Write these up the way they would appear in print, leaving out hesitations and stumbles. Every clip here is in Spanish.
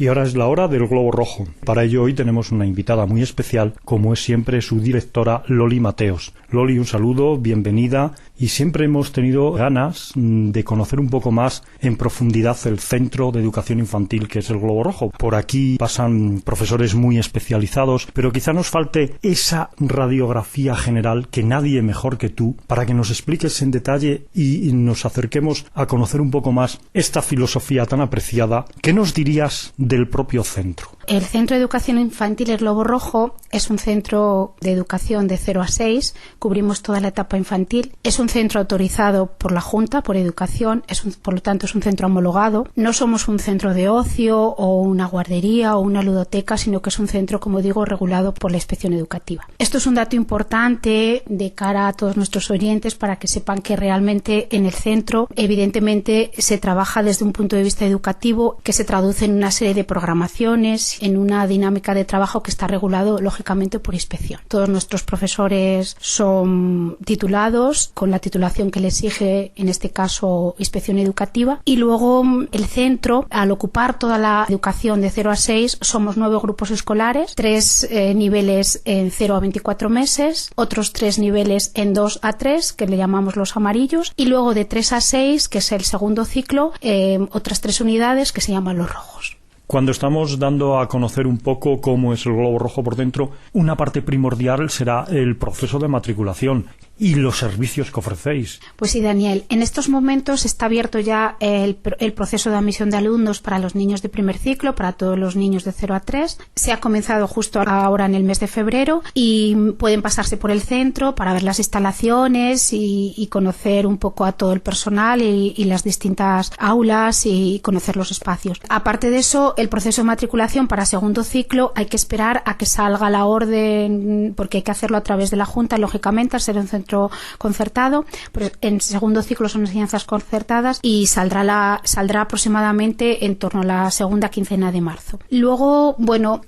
Y ahora es la hora del Globo Rojo. Para ello hoy tenemos una invitada muy especial, como es siempre su directora Loli Mateos. Loli, un saludo, bienvenida, y siempre hemos tenido ganas de conocer un poco más en profundidad el Centro de Educación Infantil que es el Globo Rojo. Por aquí pasan profesores muy especializados, pero quizá nos falte esa radiografía general que nadie mejor que tú para que nos expliques en detalle y nos acerquemos a conocer un poco más esta filosofía tan apreciada. ¿Qué nos dirías del propio centro? El Centro de Educación Infantil El Globo Rojo es un centro de educación de 0 a 6, cubrimos toda la etapa infantil, es un centro autorizado por la Junta, por Educación, por lo tanto es un centro homologado, no somos un centro de ocio o una guardería o una ludoteca, sino que es un centro, como digo, regulado por la Inspección Educativa. Esto es un dato importante de cara a todos nuestros oyentes para que sepan que realmente en el centro evidentemente se trabaja desde un punto de vista educativo que se traduce en una serie de programaciones, en una dinámica de trabajo que está regulado lógicamente por inspección. Todos nuestros profesores son titulados con la titulación que le exige en este caso Inspección Educativa, y luego el centro, al ocupar toda la educación de 0 a 6, somos 9 grupos escolares, 3 niveles en 0 a 24 meses, otros 3 niveles en 2 a 3 que le llamamos los amarillos, y luego de 3 a 6, que es el segundo ciclo, otras 3 unidades que se llaman los rojos. Cuando estamos dando a conocer un poco cómo es el Globo Rojo por dentro, una parte primordial será el proceso de matriculación y los servicios que ofrecéis. Pues sí, Daniel, en estos momentos está abierto ya el proceso de admisión de alumnos para los niños de primer ciclo, para todos los niños de 0 a 3. Se ha comenzado justo ahora en el mes de febrero y pueden pasarse por el centro para ver las instalaciones y conocer un poco a todo el personal y las distintas aulas y conocer los espacios. Aparte de eso, el proceso de matriculación para segundo ciclo hay que esperar a que salga la orden, porque hay que hacerlo a través de la Junta, lógicamente, al ser un centro concertado, pero en segundo ciclo son enseñanzas concertadas y saldrá aproximadamente en torno a la segunda quincena de marzo. Luego,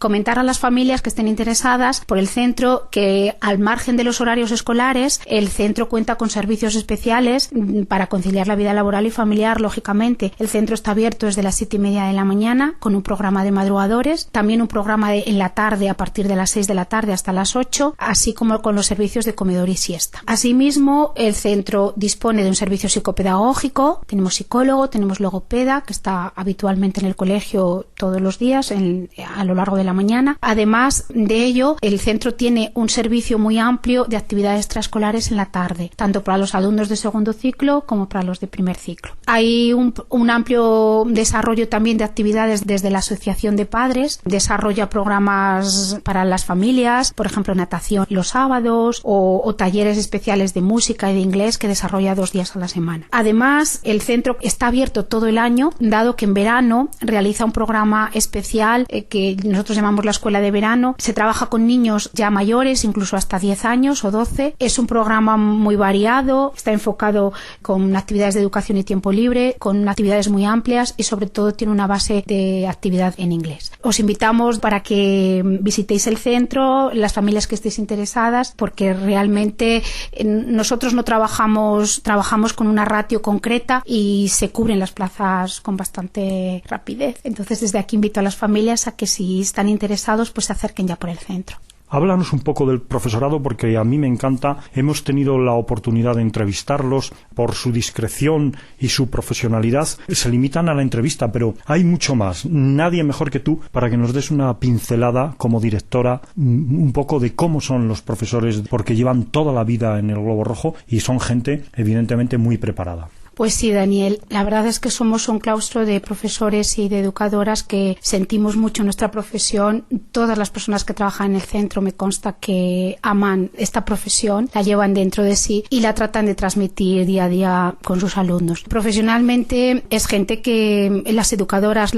comentar a las familias que estén interesadas por el centro que al margen de los horarios escolares, el centro cuenta con servicios especiales para conciliar la vida laboral y familiar, lógicamente. El centro está abierto desde las 7:30 de la mañana con un programa de madrugadores, también un programa en la tarde a partir de las 6 de la tarde hasta las 8, así como con los servicios de comedor y siesta. Asimismo, el centro dispone de un servicio psicopedagógico, tenemos psicólogo, tenemos logopeda, que está habitualmente en el colegio todos los días, a lo largo de la mañana. Además de ello, el centro tiene un servicio muy amplio de actividades extraescolares en la tarde, tanto para los alumnos de segundo ciclo como para los de primer ciclo. Hay un amplio desarrollo también de actividades desde la Asociación de Padres, desarrolla programas para las familias, por ejemplo, natación los sábados o talleres especiales de música y de inglés que desarrolla 2 días a la semana. Además, el centro está abierto todo el año, dado que en verano realiza un programa especial que nosotros llamamos la Escuela de Verano. Se trabaja con niños ya mayores, incluso hasta 10 años o 12. Es un programa muy variado, está enfocado con actividades de educación y tiempo libre, con actividades muy amplias y sobre todo tiene una base de actividad en inglés. Os invitamos para que visitéis el centro, las familias que estéis interesadas, porque realmente nosotros no trabajamos con una ratio concreta y se cubren las plazas con bastante rapidez. Entonces, desde aquí invito a las familias a que si están interesados, pues se acerquen ya por el centro. Háblanos un poco del profesorado, porque a mí me encanta. Hemos tenido la oportunidad de entrevistarlos por su discreción y su profesionalidad. Se limitan a la entrevista, pero hay mucho más. Nadie mejor que tú para que nos des una pincelada como directora un poco de cómo son los profesores, porque llevan toda la vida en el Globo Rojo y son gente evidentemente muy preparada. Pues sí, Daniel, la verdad es que somos un claustro de profesores y de educadoras que sentimos mucho nuestra profesión. Todas las personas que trabajan en el centro me consta que aman esta profesión, la llevan dentro de sí y la tratan de transmitir día a día con sus alumnos. Profesionalmente es gente que las educadoras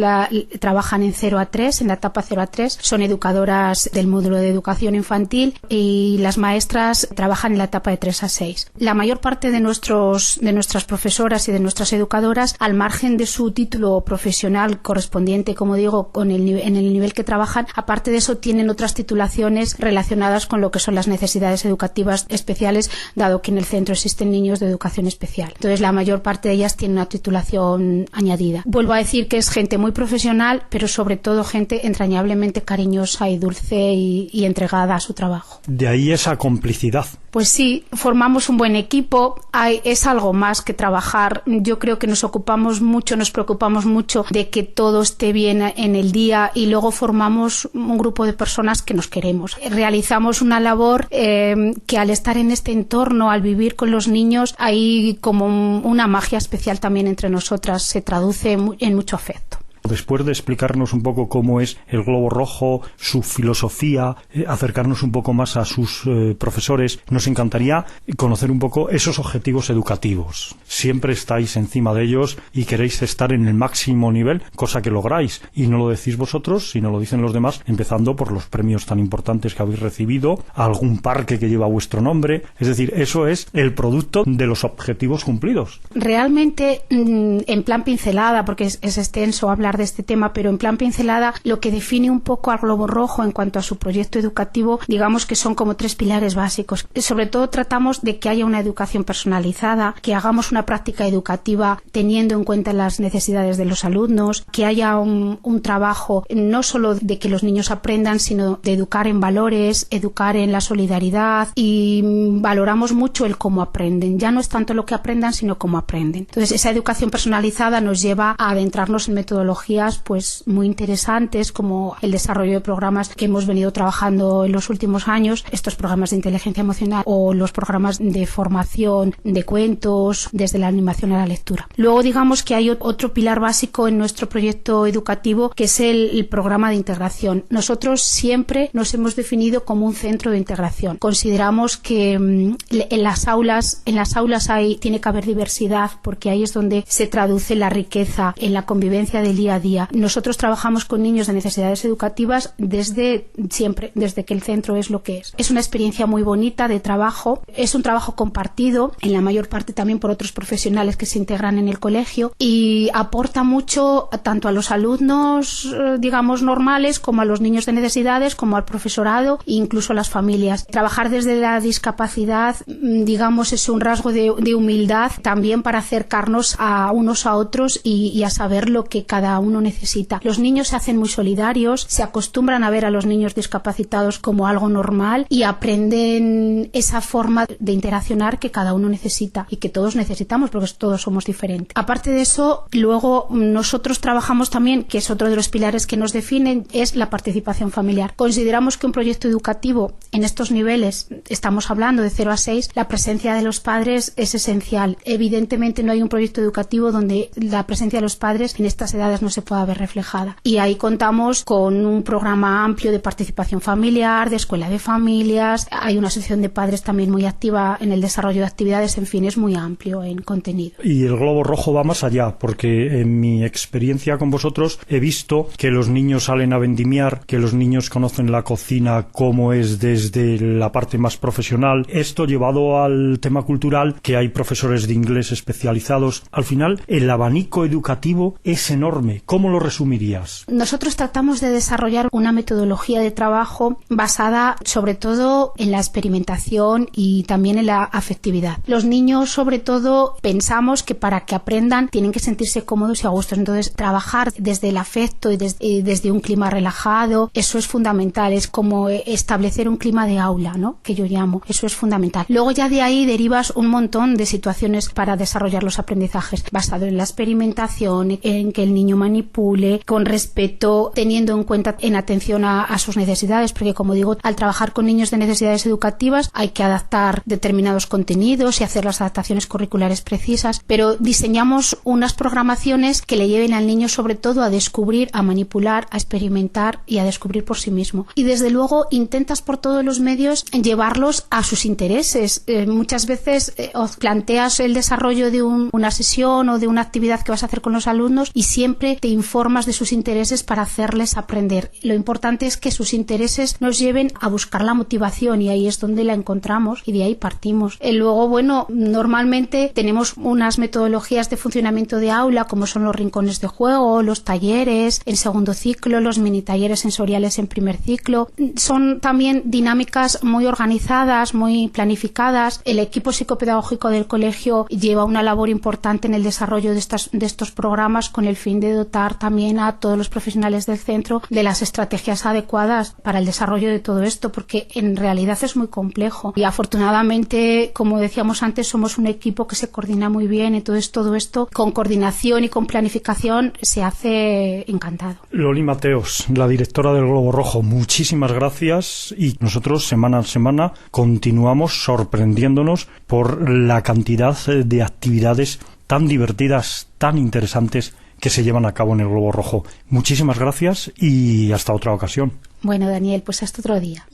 trabajan en 0 a 3, en la etapa 0 a 3, son educadoras del módulo de educación infantil y las maestras trabajan en la etapa de 3 a 6. La mayor parte de nuestras profesoras profesoras y de nuestras educadoras, al margen de su título profesional correspondiente, como digo, en el nivel que trabajan, aparte de eso tienen otras titulaciones relacionadas con lo que son las necesidades educativas especiales, dado que en el centro existen niños de educación especial. Entonces, la mayor parte de ellas tiene una titulación añadida. Vuelvo a decir que es gente muy profesional, pero sobre todo gente entrañablemente cariñosa y dulce y entregada a su trabajo. De ahí esa complicidad. Pues sí, formamos un buen equipo, es algo más que trabajar. Yo creo que nos preocupamos mucho de que todo esté bien en el día y luego formamos un grupo de personas que nos queremos. Realizamos una labor que al estar en este entorno, al vivir con los niños, hay como una magia especial también entre nosotras, se traduce en mucho afecto. Después de explicarnos un poco cómo es el Globo Rojo, su filosofía, acercarnos un poco más a sus profesores, nos encantaría conocer un poco esos objetivos educativos. Siempre estáis encima de ellos y queréis estar en el máximo nivel, cosa que lográis. Y no lo decís vosotros, sino lo dicen los demás, empezando por los premios tan importantes que habéis recibido, algún parque que lleva vuestro nombre. Es decir, eso es el producto de los objetivos cumplidos. Realmente, en plan pincelada, porque es extenso hablar de este tema, pero en plan pincelada, lo que define un poco al Globo Rojo en cuanto a su proyecto educativo, digamos que son como 3 pilares básicos. Sobre todo tratamos de que haya una educación personalizada, que hagamos una práctica educativa teniendo en cuenta las necesidades de los alumnos, que haya un trabajo no solo de que los niños aprendan, sino de educar en valores, educar en la solidaridad, y valoramos mucho el cómo aprenden. Ya no es tanto lo que aprendan, sino cómo aprenden. Entonces, esa educación personalizada nos lleva a adentrarnos en metodologías pues muy interesantes, como el desarrollo de programas que hemos venido trabajando en los últimos años, estos programas de inteligencia emocional o los programas de formación de cuentos, desde la animación a la lectura. Luego, digamos que hay otro pilar básico en nuestro proyecto educativo, que es el programa de integración. Nosotros siempre nos hemos definido como un centro de integración. Consideramos que en las aulas tiene que haber diversidad, porque ahí es donde se traduce la riqueza en la convivencia del día a día. Nosotros trabajamos con niños de necesidades educativas desde siempre, desde que el centro es lo que es. Es una experiencia muy bonita de trabajo, es un trabajo compartido, en la mayor parte también por otros profesionales que se integran en el colegio, y aporta mucho tanto a los alumnos, digamos, normales, como a los niños de necesidades, como al profesorado e incluso a las familias. Trabajar desde la discapacidad, digamos, es un rasgo de humildad también para acercarnos a unos a otros y a saber lo que cada uno necesita. Los niños se hacen muy solidarios, se acostumbran a ver a los niños discapacitados como algo normal y aprenden esa forma de interaccionar que cada uno necesita y que todos necesitamos, porque todos somos diferentes. Aparte de eso, luego nosotros trabajamos también, que es otro de los pilares que nos definen, es la participación familiar. Consideramos que un proyecto educativo en estos niveles, estamos hablando de 0 a 6, la presencia de los padres es esencial. Evidentemente no hay un proyecto educativo donde la presencia de los padres en estas edades no se pueda ver reflejada. Y ahí contamos con un programa amplio de participación familiar, de escuela de familias, hay una asociación de padres también muy activa en el desarrollo de actividades, en fin, es muy amplio en contenido. Y el Globo Rojo va más allá, porque en mi experiencia con vosotros he visto que los niños salen a vendimiar, que los niños conocen la cocina como es desde la parte más profesional. Esto llevado al tema cultural, que hay profesores de inglés especializados. Al final, el abanico educativo es enorme. ¿Cómo lo resumirías? Nosotros tratamos de desarrollar una metodología de trabajo basada sobre todo en la experimentación y también en la afectividad. Los niños, sobre todo, pensamos que para que aprendan tienen que sentirse cómodos y a gusto. Entonces, trabajar desde el afecto y desde un clima relajado, eso es fundamental. Es como establecer un clima de aula, ¿no?, que yo llamo. Eso es fundamental. Luego ya de ahí derivas un montón de situaciones para desarrollar los aprendizajes, basado en la experimentación, en que el niño manipule, con respeto, teniendo en cuenta, en atención a sus necesidades, porque, como digo, al trabajar con niños de necesidades educativas hay que adaptar determinados contenidos y hacer las adaptaciones curriculares precisas, pero diseñamos unas programaciones que le lleven al niño sobre todo a descubrir, a manipular, a experimentar y a descubrir por sí mismo. Y desde luego intentas por todos los medios llevarlos a sus intereses. Muchas veces os planteas el desarrollo de una sesión o de una actividad que vas a hacer con los alumnos y siempre siempre te informas de sus intereses para hacerles aprender. Lo importante es que sus intereses nos lleven a buscar la motivación y ahí es donde la encontramos y de ahí partimos. Luego, bueno, normalmente tenemos unas metodologías de funcionamiento de aula como son los rincones de juego, los talleres en segundo ciclo, los mini talleres sensoriales en primer ciclo. Son también dinámicas muy organizadas, muy planificadas. El equipo psicopedagógico del colegio lleva una labor importante en el desarrollo de estos programas con el fin de dotar también a todos los profesionales del centro de las estrategias adecuadas para el desarrollo de todo esto, porque en realidad es muy complejo y afortunadamente, como decíamos antes, somos un equipo que se coordina muy bien, entonces todo esto con coordinación y con planificación se hace encantado. Loli Mateos, la directora del Globo Rojo, muchísimas gracias y nosotros semana a semana continuamos sorprendiéndonos por la cantidad de actividades tan divertidas, tan interesantes que se llevan a cabo en el Globo Rojo. Muchísimas gracias y hasta otra ocasión. Bueno, Daniel, pues hasta otro día.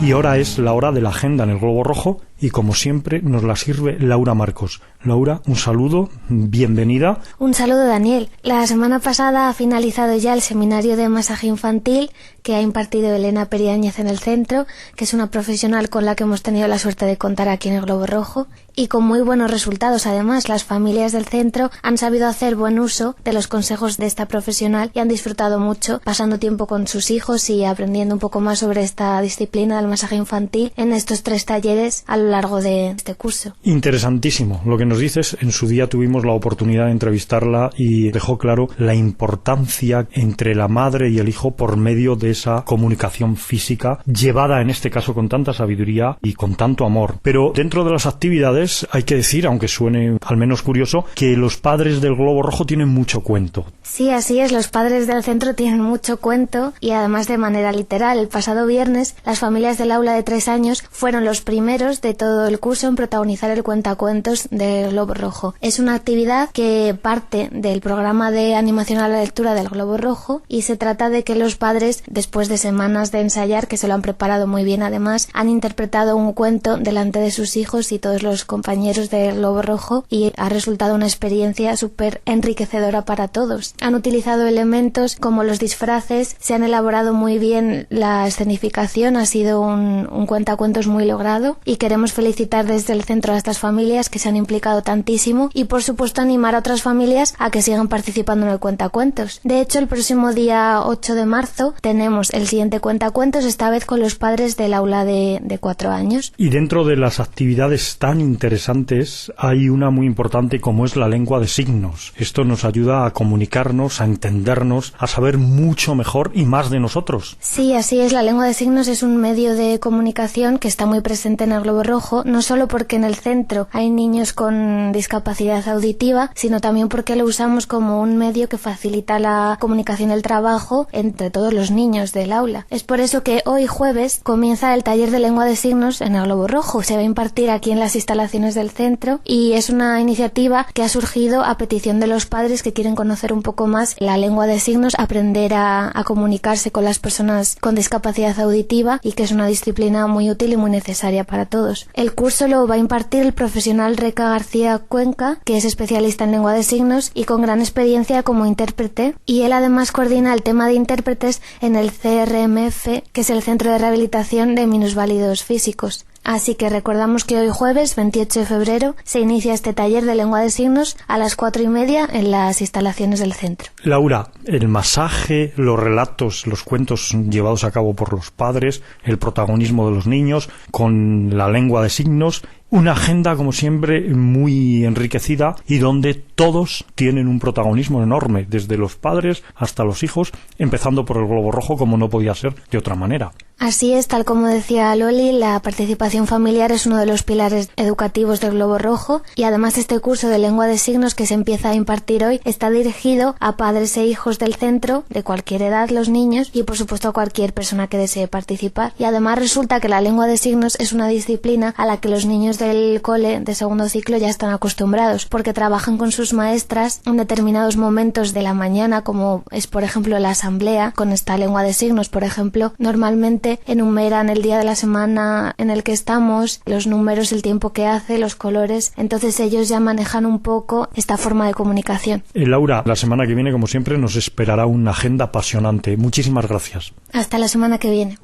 Y ahora es la hora de la agenda en el Globo Rojo y como siempre nos la sirve Laura Marcos. Laura, un saludo, bienvenida. Un saludo, Daniel. La semana pasada ha finalizado ya el seminario de masaje infantil que ha impartido Elena Periáñez en el centro, que es una profesional con la que hemos tenido la suerte de contar aquí en el Globo Rojo, y con muy buenos resultados. Además, las familias del centro han sabido hacer buen uso de los consejos de esta profesional y han disfrutado mucho pasando tiempo con sus hijos y aprendiendo un poco más sobre esta disciplina del masaje infantil en estos 3 talleres a lo largo de este curso. Interesantísimo lo que nos dices. En su día tuvimos la oportunidad de entrevistarla y dejó claro la importancia entre la madre y el hijo por medio de esa comunicación física llevada en este caso con tanta sabiduría y con tanto amor. Pero dentro de las actividades hay que decir, aunque suene al menos curioso, que los padres del Globo Rojo tienen mucho cuento. Sí, así es, los padres del centro tienen mucho cuento y además de manera literal. El pasado viernes las familias del aula de 3 años fueron los primeros de todo el curso en protagonizar el cuentacuentos del Globo Rojo. Es una actividad que parte del programa de animación a la lectura del Globo Rojo y se trata de que los padres, después de semanas de ensayar, que se lo han preparado muy bien además, han interpretado un cuento delante de sus hijos y todos los compañeros del Globo Rojo y ha resultado una experiencia súper enriquecedora para todos. Han utilizado elementos como los disfraces, se han elaborado muy bien la escenificación, ha sido un cuentacuentos muy logrado y queremos felicitar desde el centro a estas familias que se han implicado tantísimo y por supuesto animar a otras familias a que sigan participando en el cuentacuentos. De hecho, el próximo día 8 de marzo tenemos el siguiente cuentacuentos, esta vez con los padres del aula de 4 años. Y dentro de las actividades tan interesantes hay una muy importante como es la lengua de signos. Esto nos ayuda a comunicarnos, a entendernos, a saber mucho mejor y más de nosotros. Sí, así es. La lengua de signos es un medio de comunicación que está muy presente en el Globo Rojo, no solo porque en el centro hay niños con discapacidad auditiva, sino también porque lo usamos como un medio que facilita la comunicación y el trabajo entre todos los niños del aula. Es por eso que hoy jueves comienza el taller de lengua de signos en el Globo Rojo. Se va a impartir aquí en las instalaciones del centro y es una iniciativa que ha surgido a petición de los padres que quieren conocer un poco más la lengua de signos, aprender a comunicarse con las personas con discapacidad auditiva y que es una disciplina muy útil y muy necesaria para todos. El curso lo va a impartir el profesional Reca García Cuenca, que es especialista en lengua de signos y con gran experiencia como intérprete, y él además coordina el tema de intérpretes en el CRMF, que es el Centro de Rehabilitación de Minusválidos Físicos. Así que recordamos que hoy jueves 28 de febrero se inicia este taller de lengua de signos a las 4:30 en las instalaciones del centro. Laura, el masaje, los relatos, los cuentos llevados a cabo por los padres, el protagonismo de los niños con la lengua de signos, una agenda como siempre muy enriquecida y donde todos tienen un protagonismo enorme, desde los padres hasta los hijos, empezando por el Globo Rojo como no podía ser de otra manera. Así es, tal como decía Loli, la participación familiar es uno de los pilares educativos del Globo Rojo y además este curso de lengua de signos que se empieza a impartir hoy está dirigido a padres e hijos del centro, de cualquier edad, los niños, y por supuesto a cualquier persona que desee participar. Y además resulta que la lengua de signos es una disciplina a la que los niños del cole de segundo ciclo ya están acostumbrados, porque trabajan con sus maestras en determinados momentos de la mañana, como es por ejemplo la asamblea, con esta lengua de signos, por ejemplo, normalmente directamente enumeran el día de la semana en el que estamos, los números, el tiempo que hace, los colores. Entonces ellos ya manejan un poco esta forma de comunicación. Laura, la semana que viene, como siempre, nos esperará una agenda apasionante. Muchísimas gracias. Hasta la semana que viene.